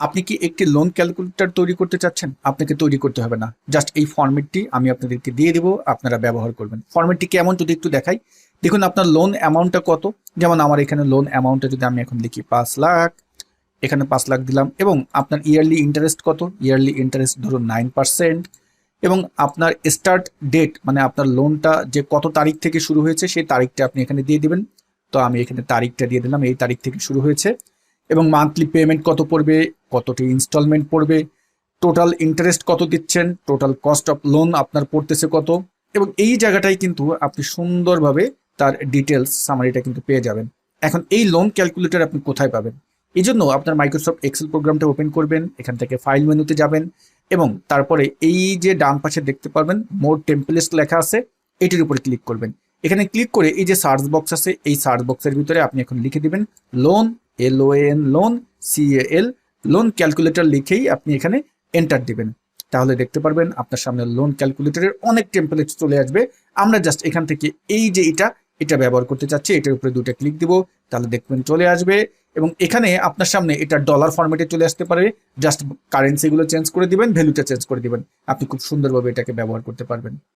আপনি কি একটি লোন ক্যালকুলেটর তৈরি করতে চাচ্ছেন? আপনাকে তৈরি করতে হবে না, জাস্ট এই ফরম্যাটটি আমি আপনাদেরকে দিয়ে দেবো, আপনারা ব্যবহার করবেন। ফরম্যাটটি কেমন যদি একটু দেখাই। দেখুন আপনার লোন অ্যামাউন্টটা কত। যেমন আমার এখানে লোন অ্যামাউন্টটা যদি আমি এখন লিখি 5 লাখ, এখানে 5 লাখ দিলাম, এবং আপনার ইয়ারলি ইন্টারেস্ট কত, ইয়ারলি ইন্টারেস্ট ধরুন 9%, এবং আপনার স্টার্ট ডেট মানে আপনার লোনটা যে কত তারিখ থেকে শুরু হয়েছে সেই তারিখটা আপনি এখানে দিয়ে দিবেন। তো আমি এখানে তারিখটা দিয়ে দিলাম, এই তারিখ থেকে শুরু হয়েছে, এবং মান্থলি পেমেন্ট কত পড়বে, কতটি ইনস্টলমেন্ট পড়বে, টোটাল ইন্টারেস্ট কত দিচ্ছেন, টোটাল কস্ট অফ লোন আপনার পড়তেছে কত, এবং এই জায়গাটাই কিন্তু আপনি সুন্দরভাবে তার ডিটেলস সামারিটা কিন্তু পেয়ে যাবেন। এখন এই লোন ক্যালকুলেটর আপনি কোথায় পাবেন? এই জন্য আপনার মাইক্রোসফট এক্সেল প্রোগ্রামটা ওপেন করবেন, এখান থেকে ফাইল মেনুতে যাবেন, এবং তারপরে এই যে ডান পাশে দেখতে পারবেন মোর টেমপ্লেটস লেখা আছে, এটির উপরে ক্লিক করবেন। এখানে ক্লিক করে এই যে সার্চ বক্স আছে, এই সার্চ বক্সের ভিতরে আপনি এখন লিখে দিবেন loan, LON, loan, CAL, loan calculator লিখেই আপনি এখানে এন্টার দিবেন। তাহলে দেখতে পারবেন আপনার সামনে লোন ক্যালকুলেটরের অনেক টেমপ্লেট চলে আসবে। আমরা জাস্ট এখান থেকে এই যে এটা ব্যবহার করতে চাচ্ছি, এটার উপরে দুটো ক্লিক দিব, তাহলে দেখবেন চলে আসবে, এবং এখানে আপনার সামনে এটা ডলার ফরম্যাটে চলে আসতে পারে। জাস্ট কারেন্সিগুলো চেঞ্জ করে দিবেন, ভ্যালুটা চেঞ্জ করে দিবেন, আপনি খুব সুন্দরভাবে এটাকে ব্যবহার করতে পারবেন।